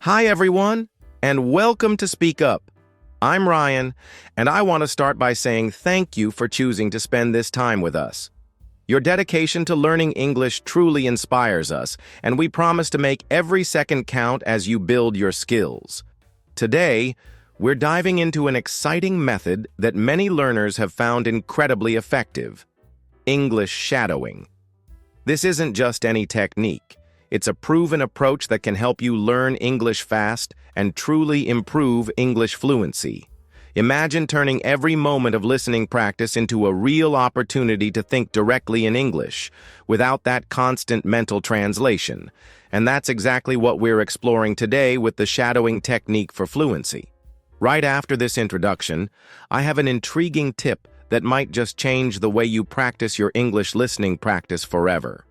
Hi, everyone, and welcome to Speak Up. I'm Ryan, and I want to start by saying thank you for choosing to spend this time with us. Your dedication to learning English truly inspires us, and we promise to make every second count as you build your skills. Today, we're diving into an exciting method that many learners have found incredibly effective: English shadowing. This isn't just any technique. It's a proven approach that can help you learn English fast and truly improve English fluency. Imagine turning every moment of listening practice into a real opportunity to think directly in English, without that constant mental translation. And that's exactly what we're exploring today with the shadowing technique for fluency. Right after this introduction, I have an intriguing tip that might just change the way you practice your English listening practice forever.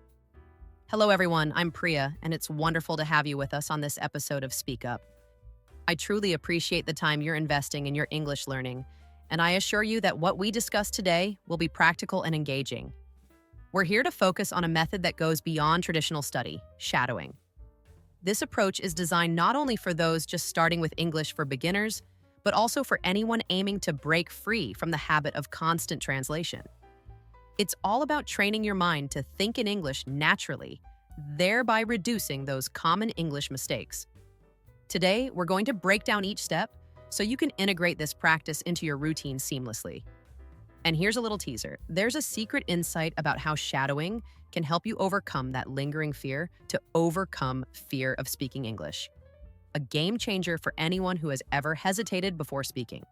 Hello, everyone. I'm Priya, and it's wonderful to have you with us on this episode of Speak Up. I truly appreciate the time you're investing in your English learning, and I assure you that what we discuss today will be practical and engaging. We're here to focus on a method that goes beyond traditional study, shadowing. This approach is designed not only for those just starting with English for beginners, but also for anyone aiming to break free from the habit of constant translation. It's all about training your mind to think in English naturally, thereby reducing those common English mistakes. Today, we're going to break down each step so you can integrate this practice into your routine seamlessly. And here's a little teaser. There's a secret insight about how shadowing can help you overcome that lingering fear to overcome fear of speaking English. A game changer for anyone who has ever hesitated before speaking.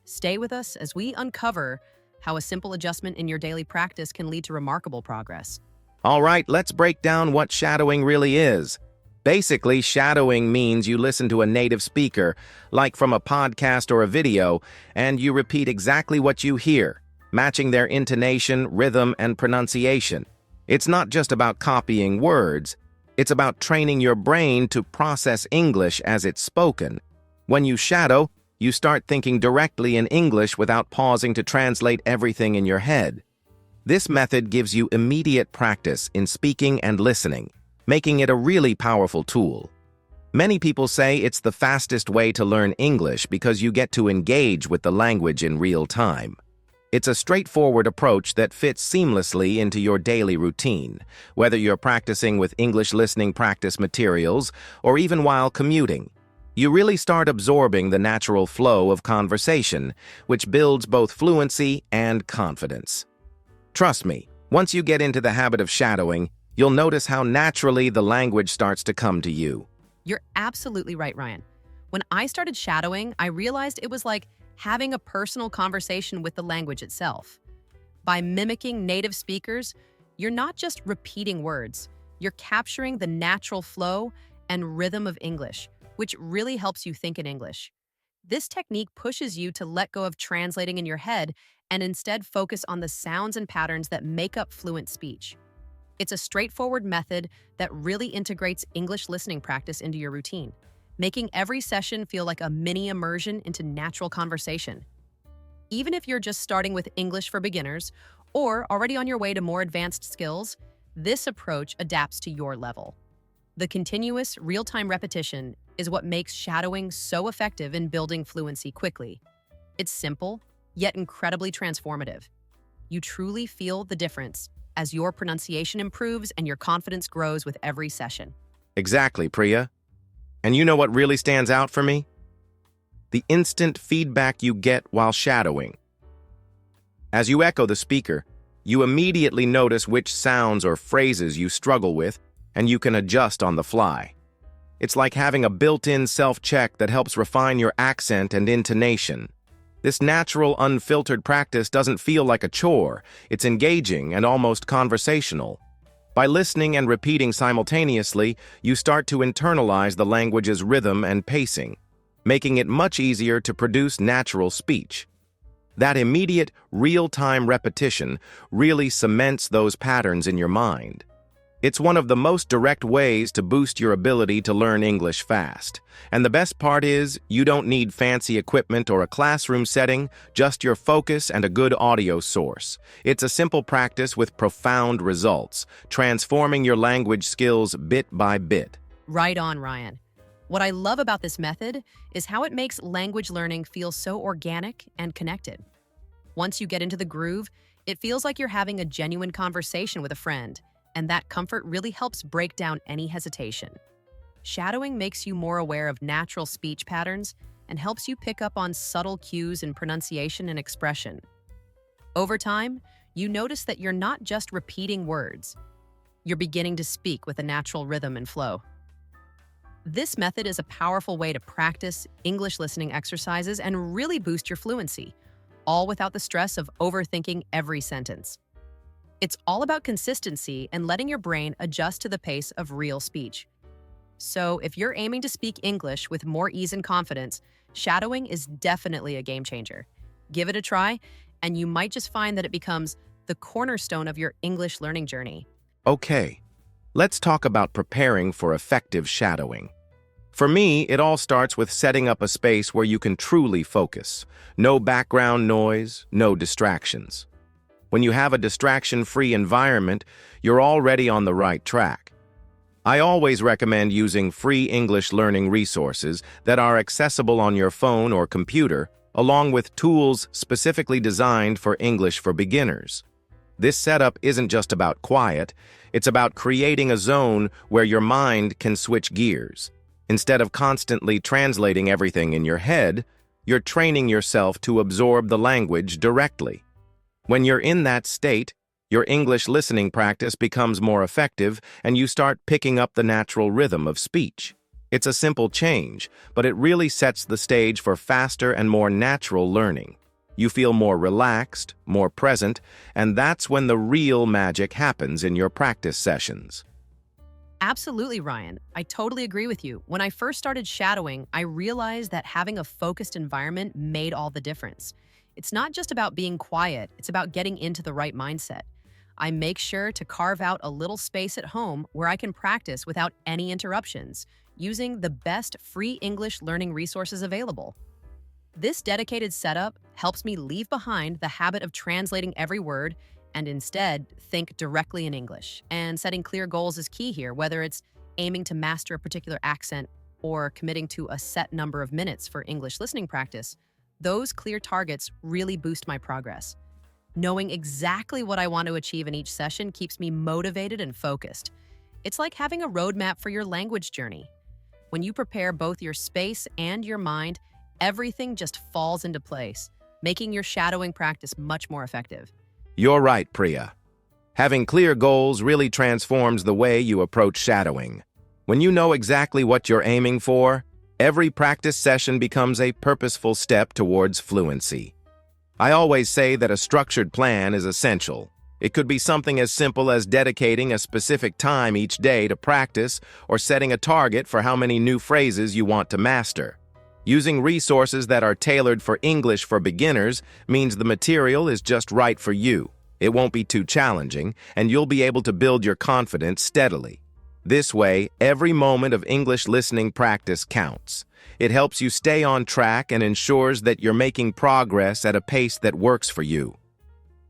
Stay with us as we uncover how a simple adjustment in your daily practice can lead to remarkable progress. All right, let's break down what shadowing really is. Basically, shadowing means you listen to a native speaker, like from a podcast or a video, and you repeat exactly what you hear, matching their intonation, rhythm, and pronunciation. It's not just about copying words. It's about training your brain to process English as it's spoken. When you shadow, you start thinking directly in English without pausing to translate everything in your head. This method gives you immediate practice in speaking and listening, making it a really powerful tool. Many people say it's the fastest way to learn English because you get to engage with the language in real time. It's a straightforward approach that fits seamlessly into your daily routine, whether you're practicing with English listening practice materials or even while commuting. You really start absorbing the natural flow of conversation, which builds both fluency and confidence. Trust me, once you get into the habit of shadowing, you'll notice how naturally the language starts to come to you. You're absolutely right, Ryan. When I started shadowing, I realized it was like having a personal conversation with the language itself. By mimicking native speakers, you're not just repeating words, you're capturing the natural flow and rhythm of English, which really helps you think in English. This technique pushes you to let go of translating in your head and instead focus on the sounds and patterns that make up fluent speech. It's a straightforward method that really integrates English listening practice into your routine, making every session feel like a mini immersion into natural conversation. Even if you're just starting with English for beginners or already on your way to more advanced skills, this approach adapts to your level. The continuous, real-time repetition is what makes shadowing so effective in building fluency quickly. It's simple, yet incredibly transformative. You truly feel the difference as your pronunciation improves and your confidence grows with every session. Exactly, Priya. And you know what really stands out for me? The instant feedback you get while shadowing. As you echo the speaker, you immediately notice which sounds or phrases you struggle with, and you can adjust on the fly. It's like having a built-in self-check that helps refine your accent and intonation. This natural, unfiltered practice doesn't feel like a chore. It's engaging and almost conversational. By listening and repeating simultaneously, you start to internalize the language's rhythm and pacing, making it much easier to produce natural speech. That immediate, real-time repetition really cements those patterns in your mind. It's one of the most direct ways to boost your ability to learn English fast. And the best part is, you don't need fancy equipment or a classroom setting, just your focus and a good audio source. It's a simple practice with profound results, transforming your language skills bit by bit. Right on, Ryan. What I love about this method is how it makes language learning feel so organic and connected. Once you get into the groove, it feels like you're having a genuine conversation with a friend, and that comfort really helps break down any hesitation. Shadowing makes you more aware of natural speech patterns and helps you pick up on subtle cues in pronunciation and expression. Over time, you notice that you're not just repeating words. You're beginning to speak with a natural rhythm and flow. This method is a powerful way to practice English listening exercises and really boost your fluency, all without the stress of overthinking every sentence. It's all about consistency and letting your brain adjust to the pace of real speech. So, if you're aiming to speak English with more ease and confidence, shadowing is definitely a game changer. Give it a try, and you might just find that it becomes the cornerstone of your English learning journey. Okay, let's talk about preparing for effective shadowing. For me, it all starts with setting up a space where you can truly focus. No background noise, no distractions. When you have a distraction-free environment, you're already on the right track. I always recommend using free English learning resources that are accessible on your phone or computer, along with tools specifically designed for English for beginners. This setup isn't just about quiet, it's about creating a zone where your mind can switch gears. Instead of constantly translating everything in your head, you're training yourself to absorb the language directly. When you're in that state, your English listening practice becomes more effective and you start picking up the natural rhythm of speech. It's a simple change, but it really sets the stage for faster and more natural learning. You feel more relaxed, more present, and that's when the real magic happens in your practice sessions. Absolutely, Ryan. I totally agree with you. When I first started shadowing, I realized that having a focused environment made all the difference. It's not just about being quiet, it's about getting into the right mindset. I make sure to carve out a little space at home where I can practice without any interruptions, using the best free English learning resources available. This dedicated setup helps me leave behind the habit of translating every word and instead think directly in English. And setting clear goals is key here, whether it's aiming to master a particular accent or committing to a set number of minutes for English listening practice. Those clear targets really boost my progress. Knowing exactly what I want to achieve in each session keeps me motivated and focused. It's like having a roadmap for your language journey. When you prepare both your space and your mind, everything just falls into place, making your shadowing practice much more effective. You're right, Priya. Having clear goals really transforms the way you approach shadowing. When you know exactly what you're aiming for, every practice session becomes a purposeful step towards fluency. I always say that a structured plan is essential. It could be something as simple as dedicating a specific time each day to practice or setting a target for how many new phrases you want to master. Using resources that are tailored for English for beginners means the material is just right for you. It won't be too challenging, and you'll be able to build your confidence steadily. This way, every moment of English listening practice counts. It helps you stay on track and ensures that you're making progress at a pace that works for you.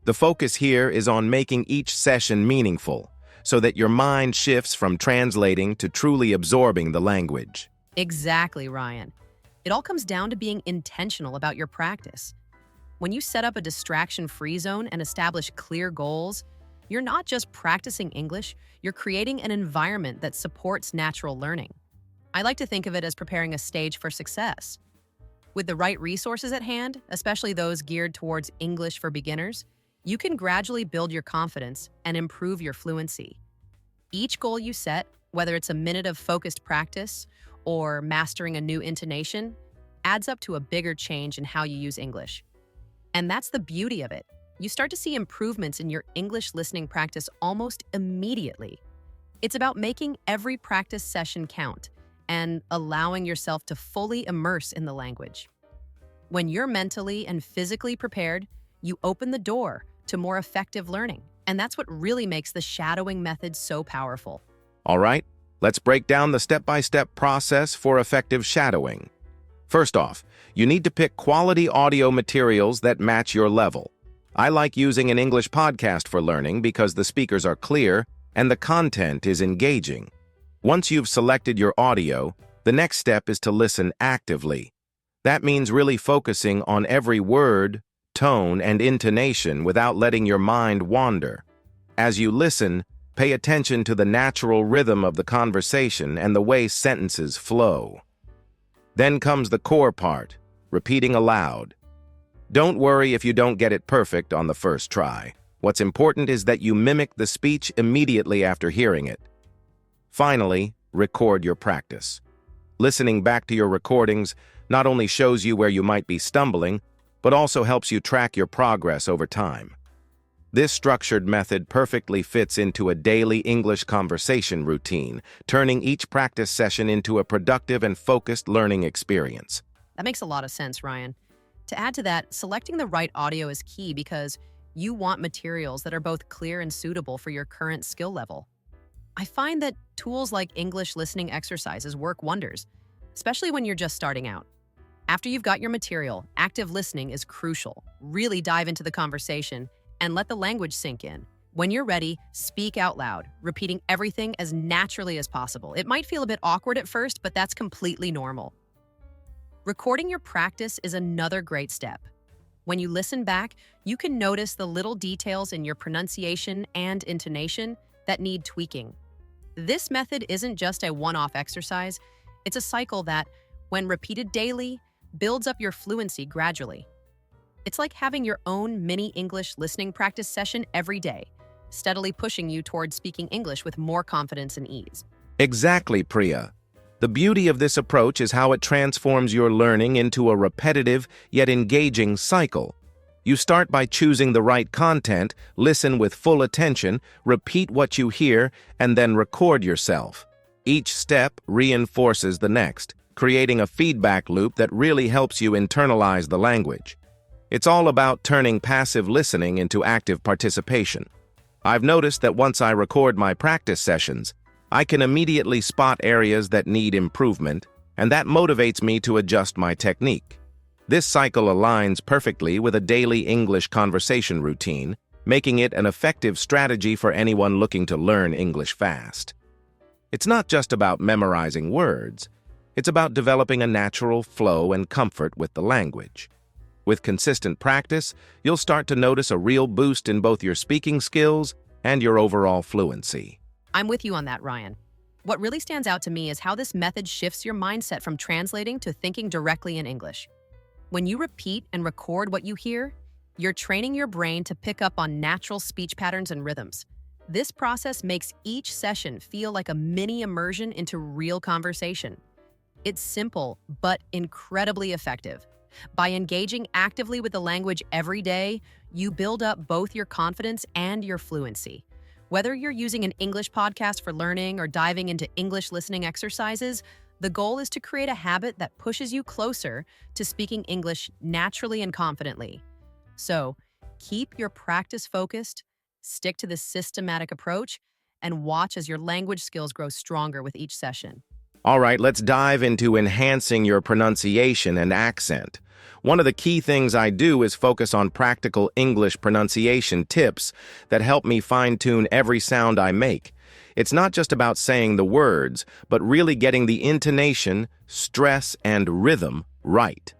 The focus here is on making each session meaningful, so that your mind shifts from translating to truly absorbing the language. Exactly, Ryan. It all comes down to being intentional about your practice. When you set up a distraction-free zone and establish clear goals, you're not just practicing English, you're creating an environment that supports natural learning. I like to think of it as preparing a stage for success. With the right resources at hand, especially those geared towards English for beginners, you can gradually build your confidence and improve your fluency. Each goal you set, whether it's a minute of focused practice or mastering a new intonation, adds up to a bigger change in how you use English. And that's the beauty of it. You start to see improvements in your English listening practice almost immediately. It's about making every practice session count and allowing yourself to fully immerse in the language. When you're mentally and physically prepared, you open the door to more effective learning. And that's what really makes the shadowing method so powerful. All right, let's break down the step-by-step process for effective shadowing. First off, you need to pick quality audio materials that match your level. I like using an English podcast for learning because the speakers are clear and the content is engaging. Once you've selected your audio, The next step is to listen actively. That means really focusing on every word, tone, and intonation without letting your mind wander. As you listen, pay attention to the natural rhythm of the conversation and the way sentences flow. Then comes the core part, repeating aloud. Don't worry if you don't get it perfect on the first try. What's important is that you mimic the speech immediately after hearing it. Finally, record your practice. Listening back to your recordings not only shows you where you might be stumbling, but also helps you track your progress over time. This structured method perfectly fits into a daily English conversation routine, turning each practice session into a productive and focused learning experience. That makes a lot of sense, Ryan. To add to that, selecting the right audio is key because you want materials that are both clear and suitable for your current skill level. I find that tools like English listening exercises work wonders, especially when you're just starting out. After you've got your material, active listening is crucial. Really dive into the conversation and let the language sink in. When you're ready, speak out loud, repeating everything as naturally as possible. It might feel a bit awkward at first, but that's completely normal. Recording your practice is another great step. When you listen back, you can notice the little details in your pronunciation and intonation that need tweaking. This method isn't just a one-off exercise, it's a cycle that, when repeated daily, builds up your fluency gradually. It's like having your own mini English listening practice session every day, steadily pushing you towards speaking English with more confidence and ease. Exactly, Priya. The beauty of this approach is how it transforms your learning into a repetitive yet engaging cycle. You start by choosing the right content, listen with full attention, repeat what you hear, and then record yourself. Each step reinforces the next, creating a feedback loop that really helps you internalize the language. It's all about turning passive listening into active participation. I've noticed that once I record my practice sessions, I can immediately spot areas that need improvement, and that motivates me to adjust my technique. This cycle aligns perfectly with a daily English conversation routine, making it an effective strategy for anyone looking to learn English fast. It's not just about memorizing words, it's about developing a natural flow and comfort with the language. With consistent practice, you'll start to notice a real boost in both your speaking skills and your overall fluency. I'm with you on that, Ryan. What really stands out to me is how this method shifts your mindset from translating to thinking directly in English. When you repeat and record what you hear, you're training your brain to pick up on natural speech patterns and rhythms. This process makes each session feel like a mini immersion into real conversation. It's simple, but incredibly effective. By engaging actively with the language every day, you build up both your confidence and your fluency. Whether you're using an English podcast for learning or diving into English listening exercises, the goal is to create a habit that pushes you closer to speaking English naturally and confidently. So, keep your practice focused, stick to this systematic approach, and watch as your language skills grow stronger with each session. All right, let's dive into enhancing your pronunciation and accent. One of the key things I do is focus on practical English pronunciation tips that help me fine-tune every sound I make. It's not just about saying the words, but really getting the intonation, stress, and rhythm right.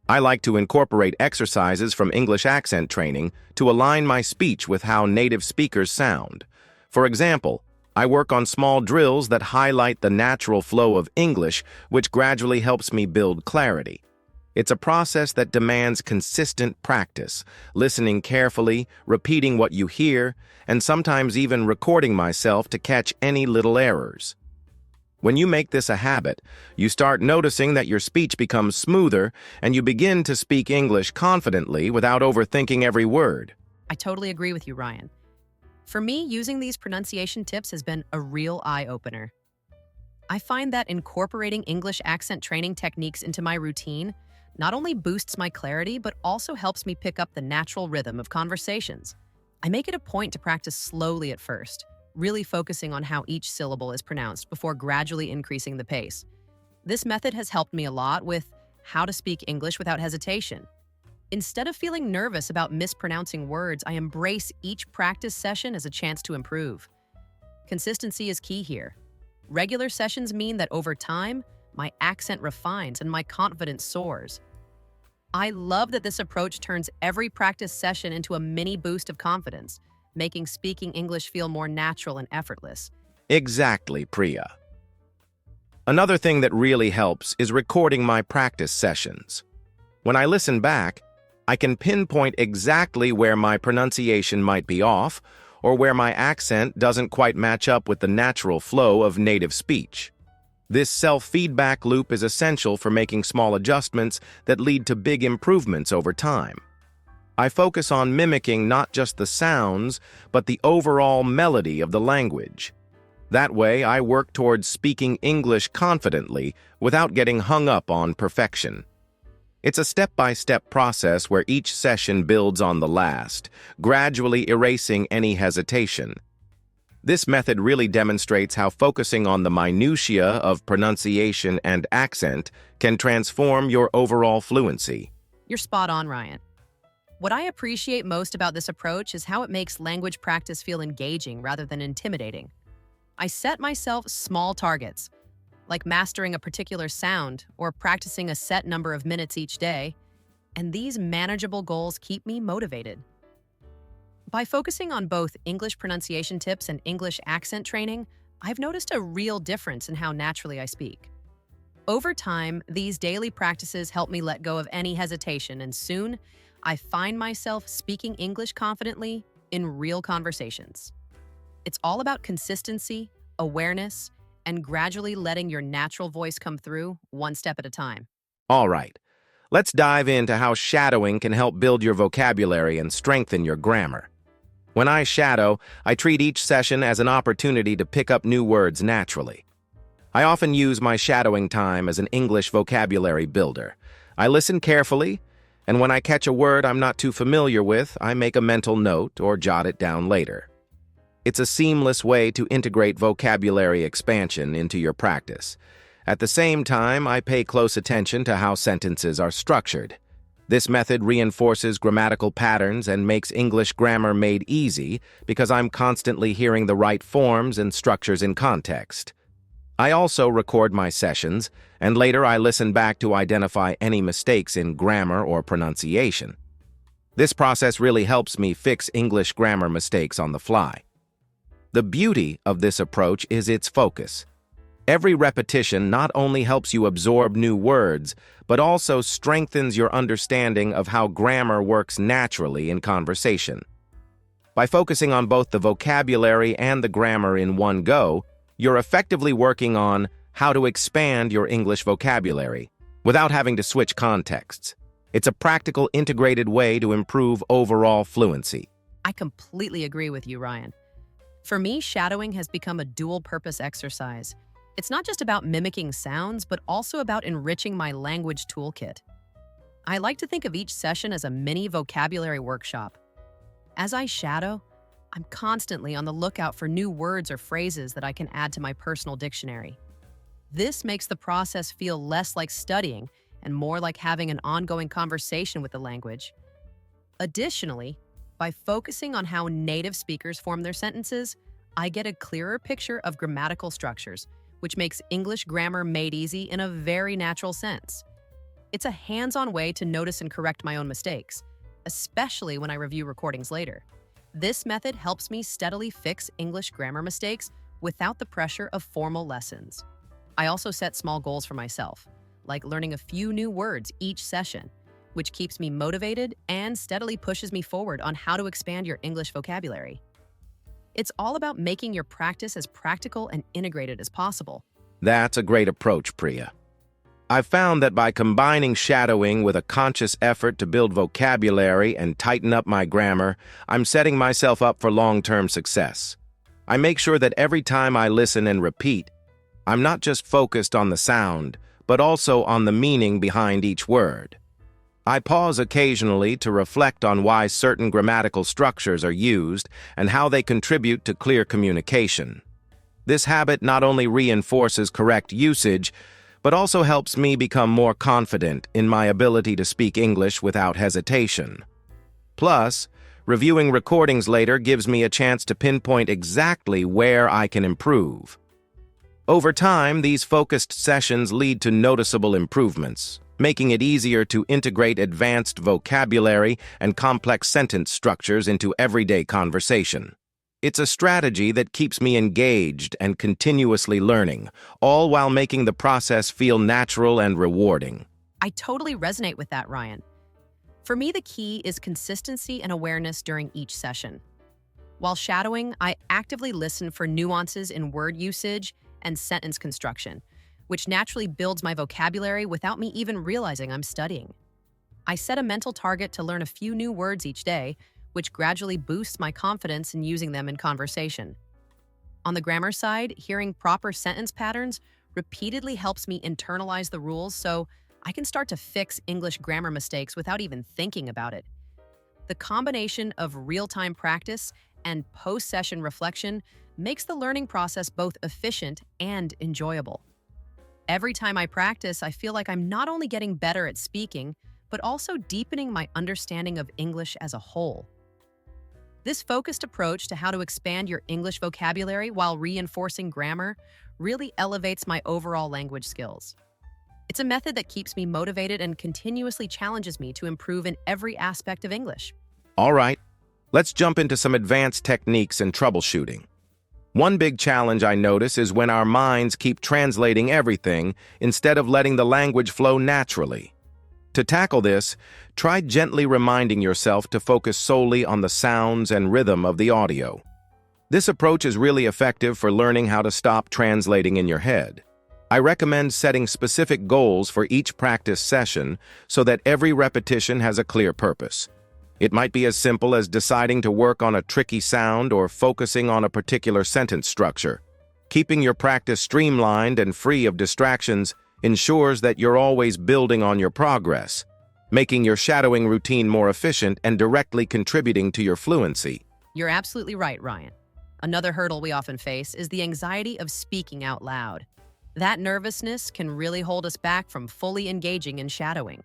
I like to incorporate exercises from English accent training to align my speech with how native speakers sound. For example, I work on small drills that highlight the natural flow of English, which gradually helps me build clarity. It's a process that demands consistent practice, listening carefully, repeating what you hear, and sometimes even recording myself to catch any little errors. When you make this a habit, you start noticing that your speech becomes smoother and you begin to speak English confidently without overthinking every word. I totally agree with you, Ryan. For me, using these pronunciation tips has been a real eye-opener. I find that incorporating English accent training techniques into my routine not only boosts my clarity, but also helps me pick up the natural rhythm of conversations. I make it a point to practice slowly at first, really focusing on how each syllable is pronounced before gradually increasing the pace. This method has helped me a lot with how to speak English without hesitation. Instead of feeling nervous about mispronouncing words, I embrace each practice session as a chance to improve. Consistency is key here. Regular sessions mean that over time, my accent refines and my confidence soars. I love that this approach turns every practice session into a mini boost of confidence, making speaking English feel more natural and effortless. Exactly, Priya. Another thing that really helps is recording my practice sessions. When I listen back, I can pinpoint exactly where my pronunciation might be off or where my accent doesn't quite match up with the natural flow of native speech. This self-feedback loop is essential for making small adjustments that lead to big improvements over time. I focus on mimicking not just the sounds, but the overall melody of the language. That way, I work towards speaking English confidently without getting hung up on perfection. It's a step-by-step process where each session builds on the last, gradually erasing any hesitation. This method really demonstrates how focusing on the minutiae of pronunciation and accent can transform your overall fluency. You're spot on, Ryan. What I appreciate most about this approach is how it makes language practice feel engaging rather than intimidating. I set myself small targets, like mastering a particular sound or practicing a set number of minutes each day, and these manageable goals keep me motivated. By focusing on both English pronunciation tips and English accent training, I've noticed a real difference in how naturally I speak. Over time, these daily practices help me let go of any hesitation, and soon, I find myself speaking English confidently in real conversations. It's all about consistency, awareness, and gradually letting your natural voice come through one step at a time. All right, let's dive into how shadowing can help build your vocabulary and strengthen your grammar. When I shadow, I treat each session as an opportunity to pick up new words naturally. I often use my shadowing time as an English vocabulary builder. I listen carefully, and when I catch a word I'm not too familiar with, I make a mental note or jot it down later. It's a seamless way to integrate vocabulary expansion into your practice. At the same time, I pay close attention to how sentences are structured. This method reinforces grammatical patterns and makes English grammar made easy because I'm constantly hearing the right forms and structures in context. I also record my sessions, and later I listen back to identify any mistakes in grammar or pronunciation. This process really helps me fix English grammar mistakes on the fly. The beauty of this approach is its focus. Every repetition not only helps you absorb new words, but also strengthens your understanding of how grammar works naturally in conversation. By focusing on both the vocabulary and the grammar in one go, you're effectively working on how to expand your English vocabulary without having to switch contexts. It's a practical, integrated way to improve overall fluency. I completely agree with you, Ryan. For me, shadowing has become a dual-purpose exercise. It's not just about mimicking sounds, but also about enriching my language toolkit. I like to think of each session as a mini vocabulary workshop. As I shadow, I'm constantly on the lookout for new words or phrases that I can add to my personal dictionary. This makes the process feel less like studying and more like having an ongoing conversation with the language. Additionally, by focusing on how native speakers form their sentences, I get a clearer picture of grammatical structures, which makes English grammar made easy in a very natural sense. It's a hands-on way to notice and correct my own mistakes, especially when I review recordings later. This method helps me steadily fix English grammar mistakes without the pressure of formal lessons. I also set small goals for myself, like learning a few new words each session, which keeps me motivated and steadily pushes me forward on how to expand your English vocabulary. It's all about making your practice as practical and integrated as possible. That's a great approach, Priya. I've found that by combining shadowing with a conscious effort to build vocabulary and tighten up my grammar, I'm setting myself up for long-term success. I make sure that every time I listen and repeat, I'm not just focused on the sound, but also on the meaning behind each word. I pause occasionally to reflect on why certain grammatical structures are used and how they contribute to clear communication. This habit not only reinforces correct usage, but also helps me become more confident in my ability to speak English without hesitation. Plus, reviewing recordings later gives me a chance to pinpoint exactly where I can improve. Over time, these focused sessions lead to noticeable improvements, making it easier to integrate advanced vocabulary and complex sentence structures into everyday conversation. It's a strategy that keeps me engaged and continuously learning, all while making the process feel natural and rewarding. I totally resonate with that, Ryan. For me, the key is consistency and awareness during each session. While shadowing, I actively listen for nuances in word usage and sentence construction, which naturally builds my vocabulary without me even realizing I'm studying. I set a mental target to learn a few new words each day, which gradually boosts my confidence in using them in conversation. On the grammar side, hearing proper sentence patterns repeatedly helps me internalize the rules so I can start to fix English grammar mistakes without even thinking about it. The combination of real-time practice and post-session reflection makes the learning process both efficient and enjoyable. Every time I practice, I feel like I'm not only getting better at speaking, but also deepening my understanding of English as a whole. This focused approach to how to expand your English vocabulary while reinforcing grammar really elevates my overall language skills. It's a method that keeps me motivated and continuously challenges me to improve in every aspect of English. All right, let's jump into some advanced techniques and troubleshooting. One big challenge I notice is when our minds keep translating everything instead of letting the language flow naturally. To tackle this, try gently reminding yourself to focus solely on the sounds and rhythm of the audio. This approach is really effective for learning how to stop translating in your head. I recommend setting specific goals for each practice session so that every repetition has a clear purpose. It might be as simple as deciding to work on a tricky sound or focusing on a particular sentence structure. Keeping your practice streamlined and free of distractions ensures that you're always building on your progress, making your shadowing routine more efficient and directly contributing to your fluency. You're absolutely right, Ryan. Another hurdle we often face is the anxiety of speaking out loud. That nervousness can really hold us back from fully engaging in shadowing.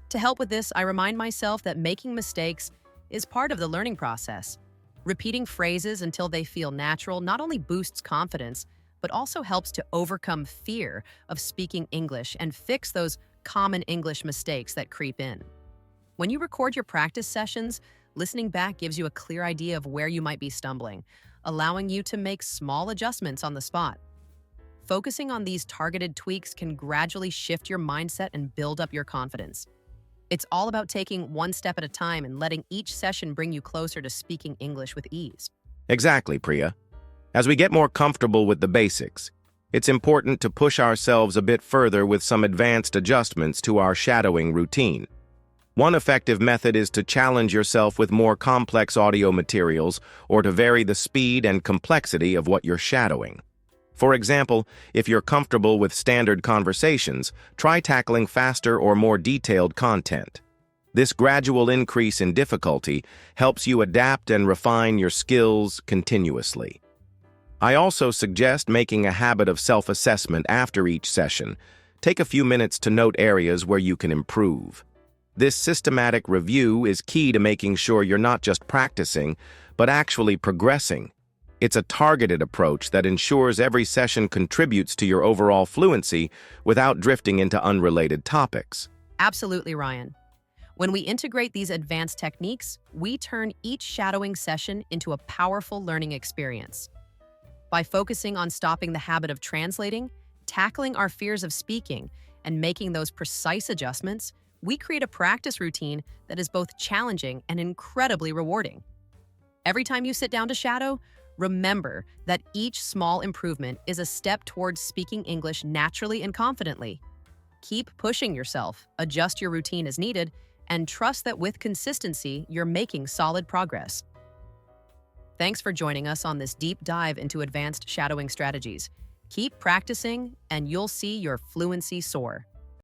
To help with this, I remind myself that making mistakes is part of the learning process. Repeating phrases until they feel natural not only boosts confidence, but also helps to overcome fear of speaking English and fix those common English mistakes that creep in. When you record your practice sessions, listening back gives you a clear idea of where you might be stumbling, allowing you to make small adjustments on the spot. Focusing on these targeted tweaks can gradually shift your mindset and build up your confidence. It's all about taking one step at a time and letting each session bring you closer to speaking English with ease. Exactly, Priya. As we get more comfortable with the basics, it's important to push ourselves a bit further with some advanced adjustments to our shadowing routine. One effective method is to challenge yourself with more complex audio materials or to vary the speed and complexity of what you're shadowing. For example, if you're comfortable with standard conversations, try tackling faster or more detailed content. This gradual increase in difficulty helps you adapt and refine your skills continuously. I also suggest making a habit of self-assessment after each session. Take a few minutes to note areas where you can improve. This systematic review is key to making sure you're not just practicing, but actually progressing. It's a targeted approach that ensures every session contributes to your overall fluency without drifting into unrelated topics. Absolutely, Ryan. When we integrate these advanced techniques, we turn each shadowing session into a powerful learning experience. By focusing on stopping the habit of translating, tackling our fears of speaking, and making those precise adjustments, we create a practice routine that is both challenging and incredibly rewarding. Every time you sit down to shadow, remember that each small improvement is a step towards speaking English naturally and confidently. Keep pushing yourself, adjust your routine as needed, and trust that with consistency, you're making solid progress. Thanks for joining us on this deep dive into advanced shadowing strategies. Keep practicing, and you'll see your fluency soar.